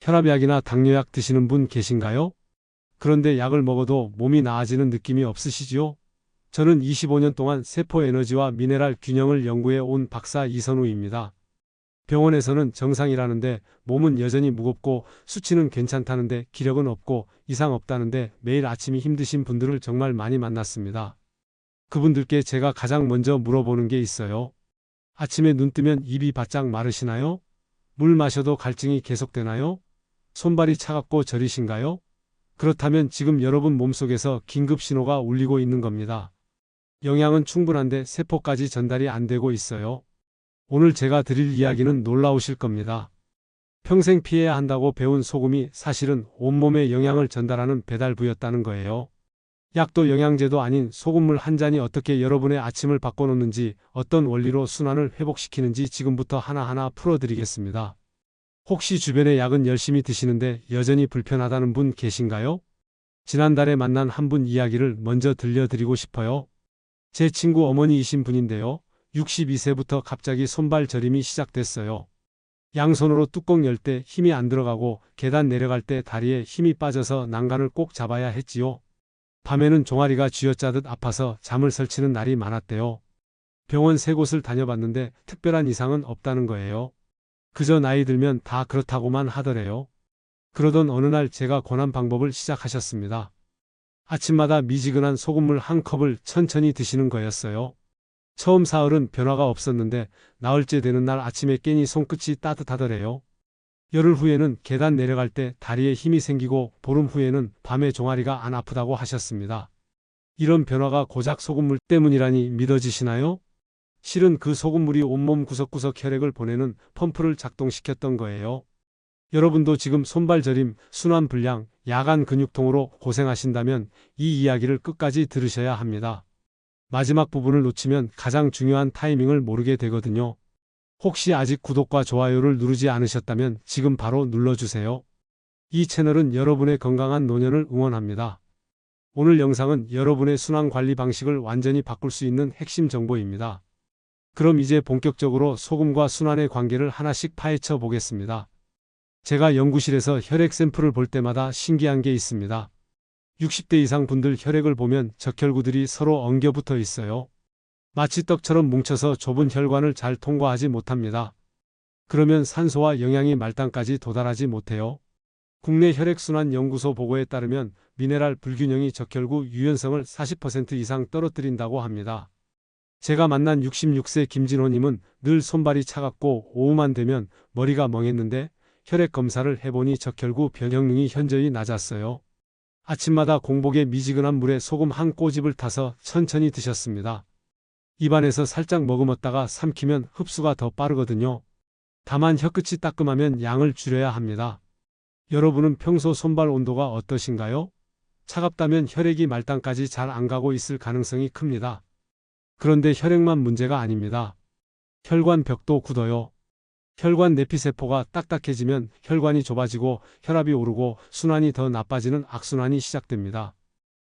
혈압약이나 당뇨약 드시는 분 계신가요? 그런데 약을 먹어도 몸이 나아지는 느낌이 없으시지요? 저는 25년 동안 세포 에너지와 미네랄 균형을 연구해 온 박사 이선우입니다. 병원에서는 정상이라는데 몸은 여전히 무겁고 수치는 괜찮다는데 기력은 없고 이상 없다는데 매일 아침이 힘드신 분들을 정말 많이 만났습니다. 그분들께 제가 가장 먼저 물어보는 게 있어요. 아침에 눈 뜨면 입이 바짝 마르시나요? 물 마셔도 갈증이 계속되나요? 손발이 차갑고 저리신가요? 그렇다면 지금 여러분 몸속에서 긴급 신호가 울리고 있는 겁니다. 영양은 충분한데 세포까지 전달이 안 되고 있어요. 오늘 제가 드릴 이야기는 놀라우실 겁니다. 평생 피해야 한다고 배운 소금이 사실은 온몸에 영양을 전달하는 배달부였다는 거예요. 약도 영양제도 아닌 소금물 한 잔이 어떻게 여러분의 아침을 바꿔놓는지, 어떤 원리로 순환을 회복시키는지 지금부터 하나하나 풀어드리겠습니다. 혹시 주변에 약은 열심히 드시는데 여전히 불편하다는 분 계신가요? 지난달에 만난 한 분 이야기를 먼저 들려드리고 싶어요. 제 친구 어머니이신 분인데요. 62세부터 갑자기 손발 저림이 시작됐어요. 양손으로 뚜껑 열 때 힘이 안 들어가고 계단 내려갈 때 다리에 힘이 빠져서 난간을 꼭 잡아야 했지요. 밤에는 종아리가 쥐어짜듯 아파서 잠을 설치는 날이 많았대요. 병원 3곳을 다녀봤는데 특별한 이상은 없다는 거예요. 그저 나이 들면 다 그렇다고만 하더래요. 그러던 어느 날 제가 권한 방법을 시작하셨습니다. 아침마다 미지근한 소금물 한 컵을 천천히 드시는 거였어요. 처음 사흘은 변화가 없었는데 나흘째 되는 날 아침에 깨니 손끝이 따뜻하더래요. 열흘 후에는 계단 내려갈 때 다리에 힘이 생기고 보름 후에는 밤에 종아리가 안 아프다고 하셨습니다. 이런 변화가 고작 소금물 때문이라니 믿어지시나요? 실은 그 소금물이 온몸 구석구석 혈액을 보내는 펌프를 작동시켰던 거예요. 여러분도 지금 손발 저림, 순환불량, 야간 근육통으로 고생하신다면 이 이야기를 끝까지 들으셔야 합니다. 마지막 부분을 놓치면 가장 중요한 타이밍을 모르게 되거든요. 혹시 아직 구독과 좋아요를 누르지 않으셨다면 지금 바로 눌러주세요. 이 채널은 여러분의 건강한 노년을 응원합니다. 오늘 영상은 여러분의 순환 관리 방식을 완전히 바꿀 수 있는 핵심 정보입니다. 그럼 이제 본격적으로 소금과 순환의 관계를 하나씩 파헤쳐 보겠습니다. 제가 연구실에서 혈액 샘플을 볼 때마다 신기한 게 있습니다. 60대 이상 분들 혈액을 보면 적혈구들이 서로 엉겨 붙어 있어요. 마치 떡처럼 뭉쳐서 좁은 혈관을 잘 통과하지 못합니다. 그러면 산소와 영양이 말단까지 도달하지 못해요. 국내 혈액순환연구소 보고에 따르면 미네랄 불균형이 적혈구 유연성을 40% 이상 떨어뜨린다고 합니다. 제가 만난 66세 김진호님은 늘 손발이 차갑고 오후만 되면 머리가 멍했는데 혈액 검사를 해보니 적혈구 변형능이 현저히 낮았어요. 아침마다 공복에 미지근한 물에 소금 한 꼬집을 타서 천천히 드셨습니다. 입안에서 살짝 머금었다가 삼키면 흡수가 더 빠르거든요. 다만 혀끝이 따끔하면 양을 줄여야 합니다. 여러분은 평소 손발 온도가 어떠신가요? 차갑다면 혈액이 말단까지 잘 안 가고 있을 가능성이 큽니다. 그런데 혈액만 문제가 아닙니다. 혈관 벽도 굳어요. 혈관 내피세포가 딱딱해지면 혈관이 좁아지고 혈압이 오르고 순환이 더 나빠지는 악순환이 시작됩니다.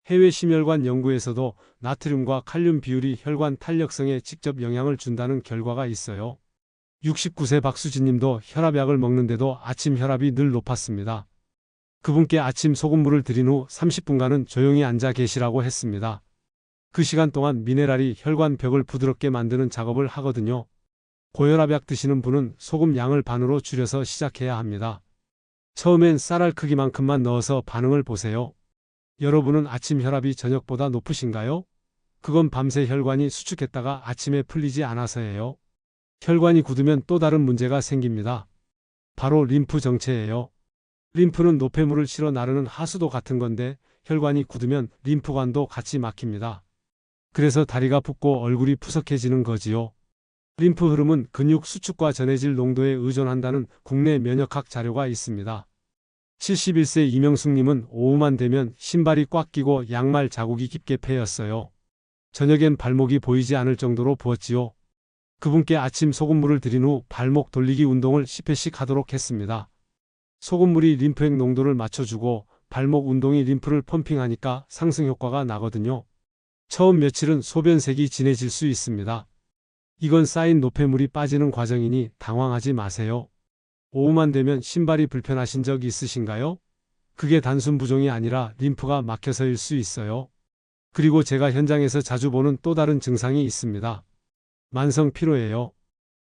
해외 심혈관 연구에서도 나트륨과 칼륨 비율이 혈관 탄력성에 직접 영향을 준다는 결과가 있어요. 69세 박수진님도 혈압약을 먹는데도 아침 혈압이 늘 높았습니다. 그분께 아침 소금물을 드린 후 30분간은 조용히 앉아 계시라고 했습니다. 그 시간 동안 미네랄이 혈관 벽을 부드럽게 만드는 작업을 하거든요. 고혈압약 드시는 분은 소금 양을 반으로 줄여서 시작해야 합니다. 처음엔 쌀알 크기만큼만 넣어서 반응을 보세요. 여러분은 아침 혈압이 저녁보다 높으신가요? 그건 밤새 혈관이 수축했다가 아침에 풀리지 않아서예요. 혈관이 굳으면 또 다른 문제가 생깁니다. 바로 림프 정체예요. 림프는 노폐물을 실어 나르는 하수도 같은 건데 혈관이 굳으면 림프관도 같이 막힙니다. 그래서 다리가 붓고 얼굴이 푸석해지는 거지요. 림프 흐름은 근육 수축과 전해질 농도에 의존한다는 국내 면역학 자료가 있습니다. 71세 이명숙님은 오후만 되면 신발이 꽉 끼고 양말 자국이 깊게 패였어요. 저녁엔 발목이 보이지 않을 정도로 부었지요. 그분께 아침 소금물을 드린 후 발목 돌리기 운동을 10회씩 하도록 했습니다. 소금물이 림프액 농도를 맞춰주고 발목 운동이 림프를 펌핑하니까 상승 효과가 나거든요. 처음 며칠은 소변색이 진해질 수 있습니다. 이건 쌓인 노폐물이 빠지는 과정이니 당황하지 마세요. 오후만 되면 신발이 불편하신 적 있으신가요? 그게 단순 부종이 아니라 림프가 막혀서일 수 있어요. 그리고 제가 현장에서 자주 보는 또 다른 증상이 있습니다. 만성 피로예요.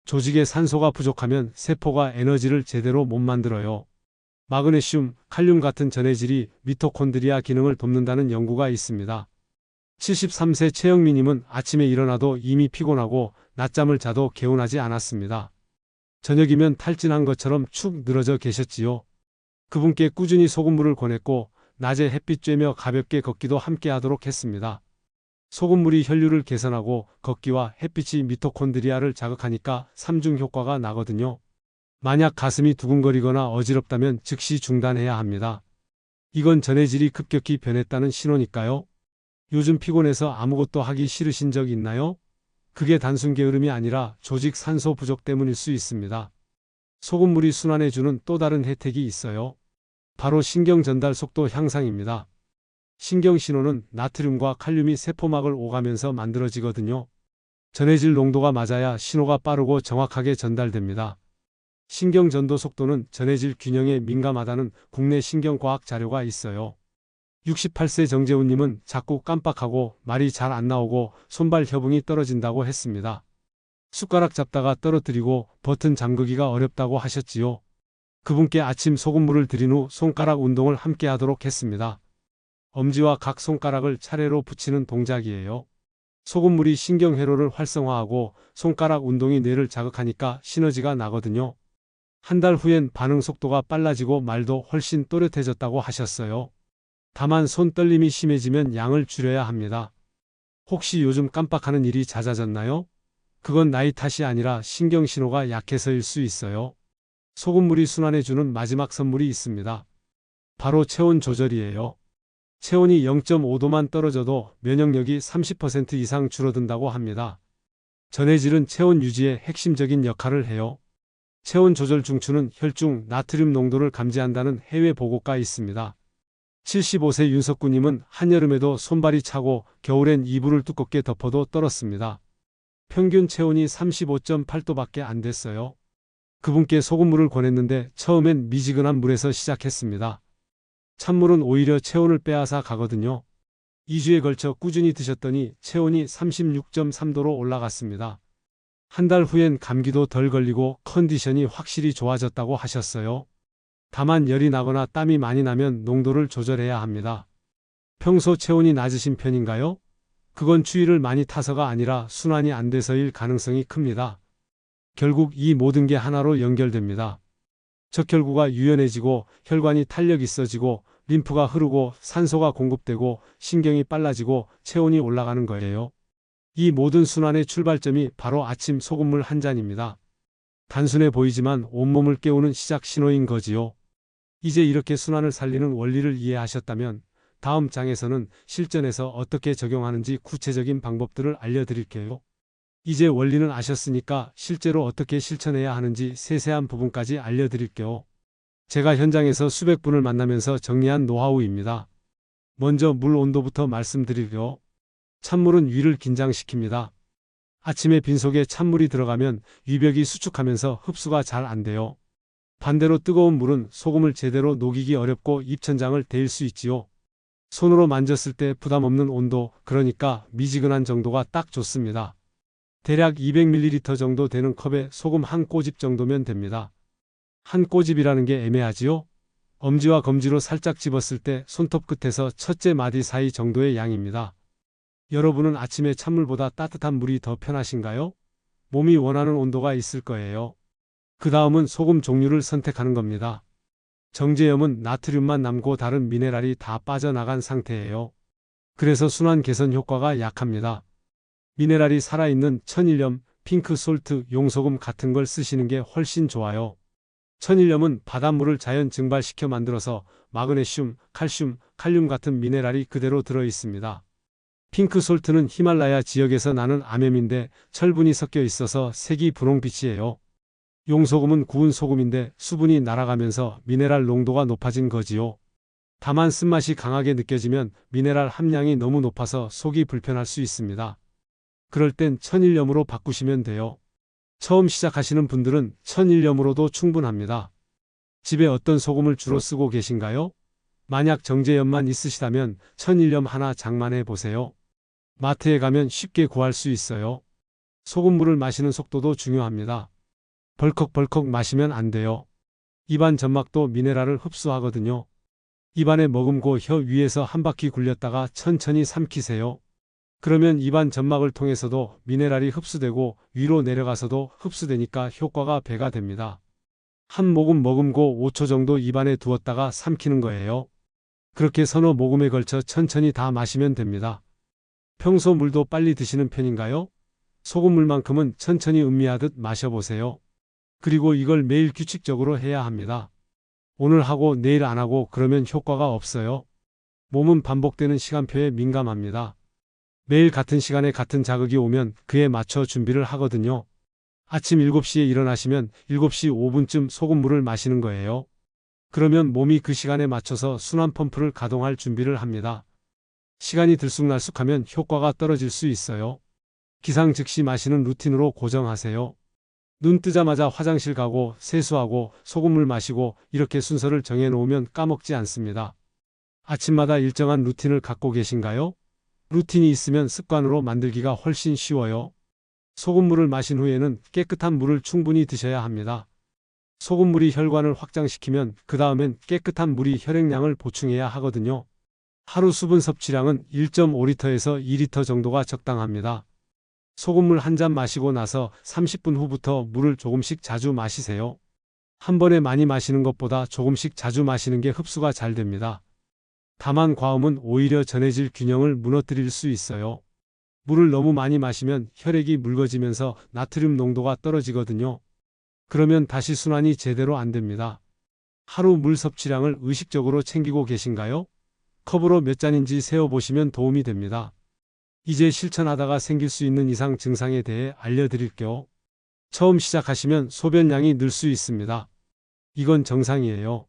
조직에 산소가 부족하면 세포가 에너지를 제대로 못 만들어요. 마그네슘, 칼륨 같은 전해질이 미토콘드리아 기능을 돕는다는 연구가 있습니다. 73세 최영미님은 아침에 일어나도 이미 피곤하고 낮잠을 자도 개운하지 않았습니다. 저녁이면 탈진한 것처럼 축 늘어져 계셨지요. 그분께 꾸준히 소금물을 권했고 낮에 햇빛 쬐며 가볍게 걷기도 함께 하도록 했습니다. 소금물이 혈류를 개선하고 걷기와 햇빛이 미토콘드리아를 자극하니까 3중 효과가 나거든요. 만약 가슴이 두근거리거나 어지럽다면 즉시 중단해야 합니다. 이건 전해질이 급격히 변했다는 신호니까요. 요즘 피곤해서 아무것도 하기 싫으신 적 있나요? 그게 단순 게으름이 아니라 조직 산소 부족 때문일 수 있습니다. 소금물이 순환해주는 또 다른 혜택이 있어요. 바로 신경 전달 속도 향상입니다. 신경 신호는 나트륨과 칼륨이 세포막을 오가면서 만들어지거든요. 전해질 농도가 맞아야 신호가 빠르고 정확하게 전달됩니다. 신경 전도 속도는 전해질 균형에 민감하다는 국내 신경과학 자료가 있어요. 68세 정재훈님은 자꾸 깜빡하고 말이 잘 안 나오고 손발 협응이 떨어진다고 했습니다. 숟가락 잡다가 떨어뜨리고 버튼 잠그기가 어렵다고 하셨지요. 그분께 아침 소금물을 드린 후 손가락 운동을 함께 하도록 했습니다. 엄지와 각 손가락을 차례로 붙이는 동작이에요. 소금물이 신경회로를 활성화하고 손가락 운동이 뇌를 자극하니까 시너지가 나거든요. 한 달 후엔 반응 속도가 빨라지고 말도 훨씬 또렷해졌다고 하셨어요. 다만 손 떨림이 심해지면 양을 줄여야 합니다. 혹시 요즘 깜빡하는 일이 잦아졌나요? 그건 나이 탓이 아니라 신경신호가 약해서일 수 있어요. 소금물이 순환해주는 마지막 선물이 있습니다. 바로 체온 조절이에요. 체온이 0.5도만 떨어져도 면역력이 30% 이상 줄어든다고 합니다. 전해질은 체온 유지에 핵심적인 역할을 해요. 체온 조절 중추는 혈중 나트륨 농도를 감지한다는 해외 보고가 있습니다. 75세 윤석구님은 한여름에도 손발이 차고 겨울엔 이불을 두껍게 덮어도 떨었습니다. 평균 체온이 35.8도밖에 안 됐어요. 그분께 소금물을 권했는데 처음엔 미지근한 물에서 시작했습니다. 찬물은 오히려 체온을 빼앗아 가거든요. 2주에 걸쳐 꾸준히 드셨더니 체온이 36.3도로 올라갔습니다. 한 달 후엔 감기도 덜 걸리고 컨디션이 확실히 좋아졌다고 하셨어요. 다만 열이 나거나 땀이 많이 나면 농도를 조절해야 합니다. 평소 체온이 낮으신 편인가요? 그건 추위를 많이 타서가 아니라 순환이 안 돼서일 가능성이 큽니다. 결국 이 모든 게 하나로 연결됩니다. 적혈구가 유연해지고 혈관이 탄력 있어지고 림프가 흐르고 산소가 공급되고 신경이 빨라지고 체온이 올라가는 거예요. 이 모든 순환의 출발점이 바로 아침 소금물 한 잔입니다. 단순해 보이지만 온몸을 깨우는 시작 신호인 거지요. 이제 이렇게 순환을 살리는 원리를 이해하셨다면 다음 장에서는 실전에서 어떻게 적용하는지 구체적인 방법들을 알려드릴게요. 이제 원리는 아셨으니까 실제로 어떻게 실천해야 하는지 세세한 부분까지 알려드릴게요. 제가 현장에서 수백 분을 만나면서 정리한 노하우입니다. 먼저 물 온도부터 말씀드릴게요. 찬물은 위를 긴장시킵니다. 아침에 빈속에 찬물이 들어가면 위벽이 수축하면서 흡수가 잘 안 돼요. 반대로 뜨거운 물은 소금을 제대로 녹이기 어렵고 입천장을 데일 수 있지요. 손으로 만졌을 때 부담 없는 온도, 그러니까 미지근한 정도가 딱 좋습니다. 대략 200ml 정도 되는 컵에 소금 한 꼬집 정도면 됩니다. 한 꼬집이라는 게 애매하지요? 엄지와 검지로 살짝 집었을 때 손톱 끝에서 첫째 마디 사이 정도의 양입니다. 여러분은 아침에 찬물보다 따뜻한 물이 더 편하신가요? 몸이 원하는 온도가 있을 거예요. 그 다음은 소금 종류를 선택하는 겁니다. 정제염은 나트륨만 남고 다른 미네랄이 다 빠져나간 상태예요. 그래서 순환 개선 효과가 약합니다. 미네랄이 살아있는 천일염, 핑크솔트, 용소금 같은 걸 쓰시는 게 훨씬 좋아요. 천일염은 바닷물을 자연 증발시켜 만들어서 마그네슘, 칼슘, 칼륨 같은 미네랄이 그대로 들어 있습니다. 핑크솔트는 히말라야 지역에서 나는 암염인데 철분이 섞여 있어서 색이 분홍빛이에요. 용소금은 구운 소금인데 수분이 날아가면서 미네랄 농도가 높아진 거지요. 다만 쓴맛이 강하게 느껴지면 미네랄 함량이 너무 높아서 속이 불편할 수 있습니다. 그럴 땐 천일염으로 바꾸시면 돼요. 처음 시작하시는 분들은 천일염으로도 충분합니다. 집에 어떤 소금을 주로 쓰고 계신가요? 만약 정제염만 있으시다면 천일염 하나 장만해 보세요. 마트에 가면 쉽게 구할 수 있어요. 소금물을 마시는 속도도 중요합니다. 벌컥벌컥 마시면 안 돼요. 입안 점막도 미네랄을 흡수하거든요. 입안에 머금고 혀 위에서 한 바퀴 굴렸다가 천천히 삼키세요. 그러면 입안 점막을 통해서도 미네랄이 흡수되고 위로 내려가서도 흡수되니까 효과가 배가 됩니다. 한 모금 머금고 5초 정도 입안에 두었다가 삼키는 거예요. 그렇게 서너 모금에 걸쳐 천천히 다 마시면 됩니다. 평소 물도 빨리 드시는 편인가요? 소금물만큼은 천천히 음미하듯 마셔보세요. 그리고 이걸 매일 규칙적으로 해야 합니다. 오늘 하고 내일 안 하고 그러면 효과가 없어요. 몸은 반복되는 시간표에 민감합니다. 매일 같은 시간에 같은 자극이 오면 그에 맞춰 준비를 하거든요. 아침 7시에 일어나시면 7시 5분쯤 소금물을 마시는 거예요. 그러면 몸이 그 시간에 맞춰서 순환 펌프를 가동할 준비를 합니다. 시간이 들쑥날쑥하면 효과가 떨어질 수 있어요. 기상 즉시 마시는 루틴으로 고정하세요. 눈 뜨자마자 화장실 가고 세수하고 소금물 마시고 이렇게 순서를 정해놓으면 까먹지 않습니다. 아침마다 일정한 루틴을 갖고 계신가요? 루틴이 있으면 습관으로 만들기가 훨씬 쉬워요. 소금물을 마신 후에는 깨끗한 물을 충분히 드셔야 합니다. 소금물이 혈관을 확장시키면 그 다음엔 깨끗한 물이 혈액량을 보충해야 하거든요. 하루 수분 섭취량은 1.5리터에서 2리터 정도가 적당합니다. 소금물 한 잔 마시고 나서 30분 후부터 물을 조금씩 자주 마시세요. 한 번에 많이 마시는 것보다 조금씩 자주 마시는 게 흡수가 잘 됩니다. 다만 과음은 오히려 전해질 균형을 무너뜨릴 수 있어요. 물을 너무 많이 마시면 혈액이 묽어지면서 나트륨 농도가 떨어지거든요. 그러면 다시 순환이 제대로 안 됩니다. 하루 물 섭취량을 의식적으로 챙기고 계신가요? 컵으로 몇 잔인지 세어보시면 도움이 됩니다. 이제 실천하다가 생길 수 있는 이상 증상에 대해 알려드릴게요. 처음 시작하시면 소변량이 늘 수 있습니다. 이건 정상이에요.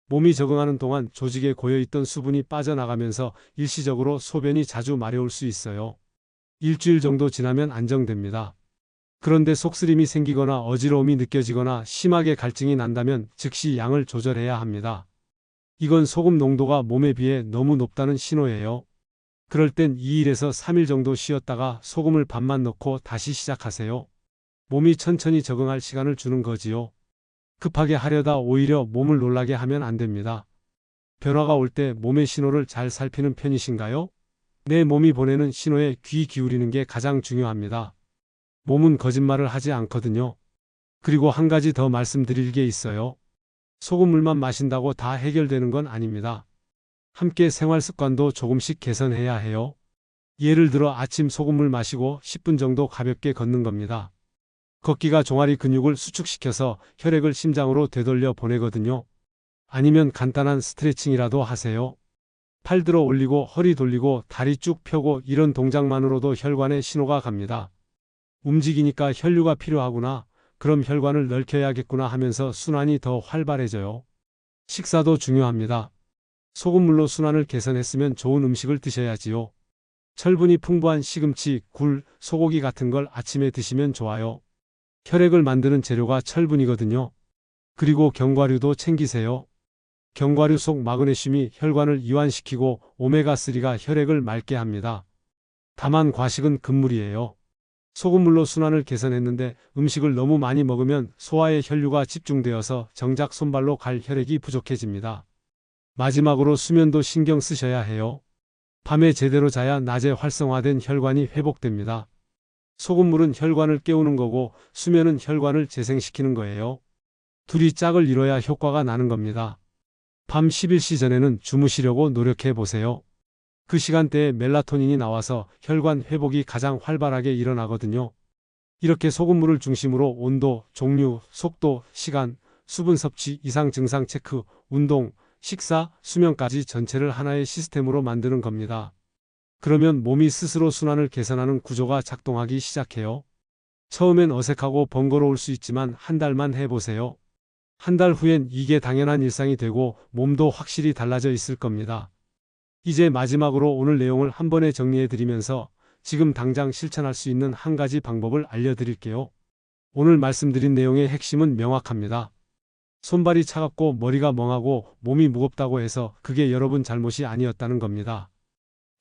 몸이 적응하는 동안 조직에 고여있던 수분이 빠져나가면서 일시적으로 소변이 자주 마려울 수 있어요. 일주일 정도 지나면 안정됩니다. 그런데 속쓰림이 생기거나 어지러움이 느껴지거나 심하게 갈증이 난다면 즉시 양을 조절해야 합니다. 이건 소금 농도가 몸에 비해 너무 높다는 신호예요. 그럴 땐 2일에서 3일 정도 쉬었다가 소금을 반만 넣고 다시 시작하세요. 몸이 천천히 적응할 시간을 주는 거지요. 급하게 하려다 오히려 몸을 놀라게 하면 안 됩니다. 변화가 올 때 몸의 신호를 잘 살피는 편이신가요? 내 몸이 보내는 신호에 귀 기울이는 게 가장 중요합니다. 몸은 거짓말을 하지 않거든요. 그리고 한 가지 더 말씀드릴 게 있어요. 소금물만 마신다고 다 해결되는 건 아닙니다. 함께 생활 습관도 조금씩 개선해야 해요. 예를 들어 아침 소금물 마시고 10분 정도 가볍게 걷는 겁니다. 걷기가 종아리 근육을 수축시켜서 혈액을 심장으로 되돌려 보내거든요. 아니면 간단한 스트레칭이라도 하세요. 팔 들어 올리고 허리 돌리고 다리 쭉 펴고 이런 동작만으로도 혈관에 신호가 갑니다. 움직이니까 혈류가 필요하구나. 그럼 혈관을 넓혀야겠구나 하면서 순환이 더 활발해져요. 식사도 중요합니다. 소금물로 순환을 개선했으면 좋은 음식을 드셔야지요. 철분이 풍부한 시금치, 굴, 소고기 같은 걸 아침에 드시면 좋아요. 혈액을 만드는 재료가 철분이거든요. 그리고 견과류도 챙기세요. 견과류 속 마그네슘이 혈관을 이완시키고 오메가3가 혈액을 맑게 합니다. 다만 과식은 금물이에요. 소금물로 순환을 개선했는데 음식을 너무 많이 먹으면 소화에 혈류가 집중되어서 정작 손발로 갈 혈액이 부족해집니다. 마지막으로 수면도 신경 쓰셔야 해요. 밤에 제대로 자야 낮에 활성화된 혈관이 회복됩니다. 소금물은 혈관을 깨우는 거고 수면은 혈관을 재생시키는 거예요. 둘이 짝을 이뤄야 효과가 나는 겁니다. 밤 11시 전에는 주무시려고 노력해 보세요. 그 시간대에 멜라토닌이 나와서 혈관 회복이 가장 활발하게 일어나거든요. 이렇게 소금물을 중심으로 온도, 종류, 속도, 시간, 수분 섭취, 이상 증상 체크, 운동, 식사, 수면까지 전체를 하나의 시스템으로 만드는 겁니다. 그러면 몸이 스스로 순환을 개선하는 구조가 작동하기 시작해요. 처음엔 어색하고 번거로울 수 있지만 한 달만 해보세요. 한 달 후엔 이게 당연한 일상이 되고 몸도 확실히 달라져 있을 겁니다. 이제 마지막으로 오늘 내용을 한 번에 정리해 드리면서 지금 당장 실천할 수 있는 한 가지 방법을 알려드릴게요. 오늘 말씀드린 내용의 핵심은 명확합니다. 손발이 차갑고 머리가 멍하고 몸이 무겁다고 해서 그게 여러분 잘못이 아니었다는 겁니다.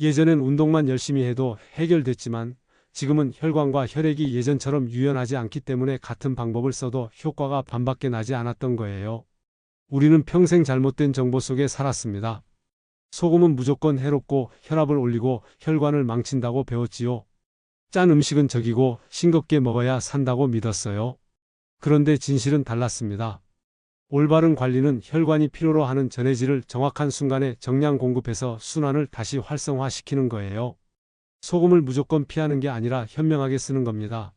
예전엔 운동만 열심히 해도 해결됐지만 지금은 혈관과 혈액이 예전처럼 유연하지 않기 때문에 같은 방법을 써도 효과가 반밖에 나지 않았던 거예요. 우리는 평생 잘못된 정보 속에 살았습니다. 소금은 무조건 해롭고 혈압을 올리고 혈관을 망친다고 배웠지요. 짠 음식은 적이고 싱겁게 먹어야 산다고 믿었어요. 그런데 진실은 달랐습니다. 올바른 관리는 혈관이 필요로 하는 전해질을 정확한 순간에 정량 공급해서 순환을 다시 활성화시키는 거예요. 소금을 무조건 피하는 게 아니라 현명하게 쓰는 겁니다.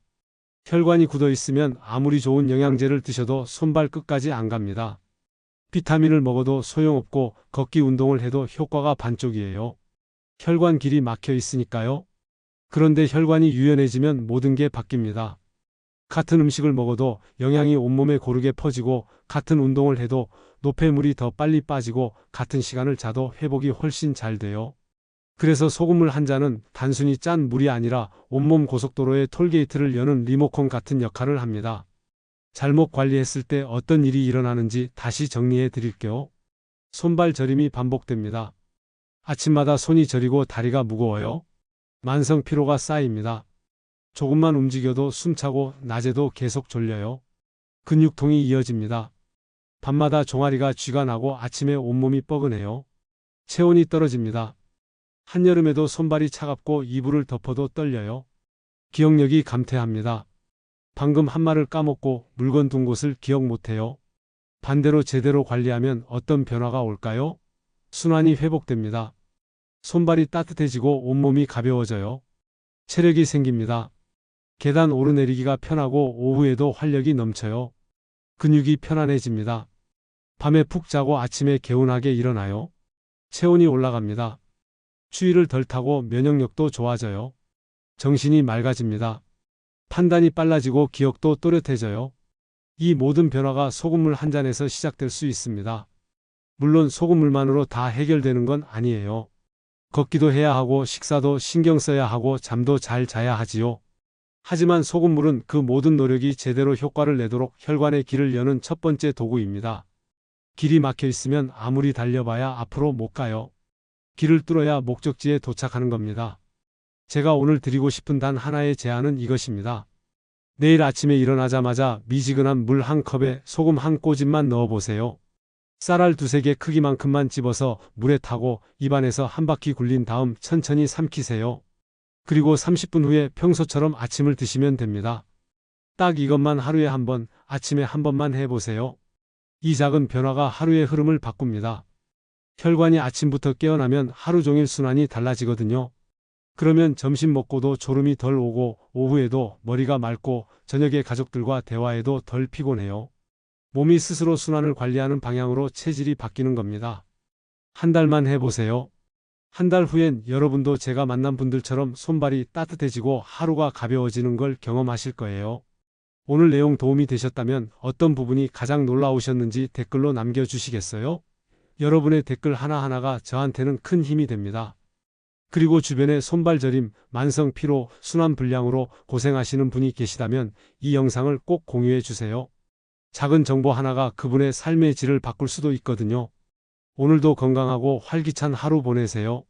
혈관이 굳어 있으면 아무리 좋은 영양제를 드셔도 손발 끝까지 안 갑니다. 비타민을 먹어도 소용없고 걷기 운동을 해도 효과가 반쪽이에요. 혈관 길이 막혀 있으니까요. 그런데 혈관이 유연해지면 모든 게 바뀝니다. 같은 음식을 먹어도 영양이 온몸에 고르게 퍼지고 같은 운동을 해도 노폐물이 더 빨리 빠지고 같은 시간을 자도 회복이 훨씬 잘 돼요. 그래서 소금물 한 잔은 단순히 짠 물이 아니라 온몸 고속도로의 톨게이트를 여는 리모컨 같은 역할을 합니다. 잘못 관리했을 때 어떤 일이 일어나는지 다시 정리해 드릴게요. 손발 저림이 반복됩니다. 아침마다 손이 저리고 다리가 무거워요. 만성 피로가 쌓입니다. 조금만 움직여도 숨차고 낮에도 계속 졸려요. 근육통이 이어집니다. 밤마다 종아리가 쥐가 나고 아침에 온몸이 뻐근해요. 체온이 떨어집니다. 한여름에도 손발이 차갑고 이불을 덮어도 떨려요. 기억력이 감퇴합니다. 방금 한 말을 까먹고 물건 둔 곳을 기억 못해요. 반대로 제대로 관리하면 어떤 변화가 올까요? 순환이 회복됩니다. 손발이 따뜻해지고 온몸이 가벼워져요. 체력이 생깁니다. 계단 오르내리기가 편하고 오후에도 활력이 넘쳐요. 근육이 편안해집니다. 밤에 푹 자고 아침에 개운하게 일어나요. 체온이 올라갑니다. 추위를 덜 타고 면역력도 좋아져요. 정신이 맑아집니다. 판단이 빨라지고 기억도 또렷해져요. 이 모든 변화가 소금물 한 잔에서 시작될 수 있습니다. 물론 소금물만으로 다 해결되는 건 아니에요. 걷기도 해야 하고 식사도 신경 써야 하고 잠도 잘 자야 하지요. 하지만 소금물은 그 모든 노력이 제대로 효과를 내도록 혈관의 길을 여는 첫 번째 도구입니다. 길이 막혀 있으면 아무리 달려봐야 앞으로 못 가요. 길을 뚫어야 목적지에 도착하는 겁니다. 제가 오늘 드리고 싶은 단 하나의 제안은 이것입니다. 내일 아침에 일어나자마자 미지근한 물 한 컵에 소금 한 꼬집만 넣어보세요. 쌀알 두세 개 크기만큼만 집어서 물에 타고 입안에서 한 바퀴 굴린 다음 천천히 삼키세요. 그리고 30분 후에 평소처럼 아침을 드시면 됩니다. 딱 이것만 하루에 한 번, 아침에 한 번만 해보세요. 이 작은 변화가 하루의 흐름을 바꿉니다. 혈관이 아침부터 깨어나면 하루 종일 순환이 달라지거든요. 그러면 점심 먹고도 졸음이 덜 오고 오후에도 머리가 맑고 저녁에 가족들과 대화해도 덜 피곤해요. 몸이 스스로 순환을 관리하는 방향으로 체질이 바뀌는 겁니다. 한 달만 해보세요. 한 달 후엔 여러분도 제가 만난 분들처럼 손발이 따뜻해지고 하루가 가벼워지는 걸 경험하실 거예요. 오늘 내용 도움이 되셨다면 어떤 부분이 가장 놀라우셨는지 댓글로 남겨주시겠어요? 여러분의 댓글 하나하나가 저한테는 큰 힘이 됩니다. 그리고 주변에 손발 저림, 만성 피로, 순환 불량으로 고생하시는 분이 계시다면 이 영상을 꼭 공유해 주세요. 작은 정보 하나가 그분의 삶의 질을 바꿀 수도 있거든요. 오늘도 건강하고 활기찬 하루 보내세요.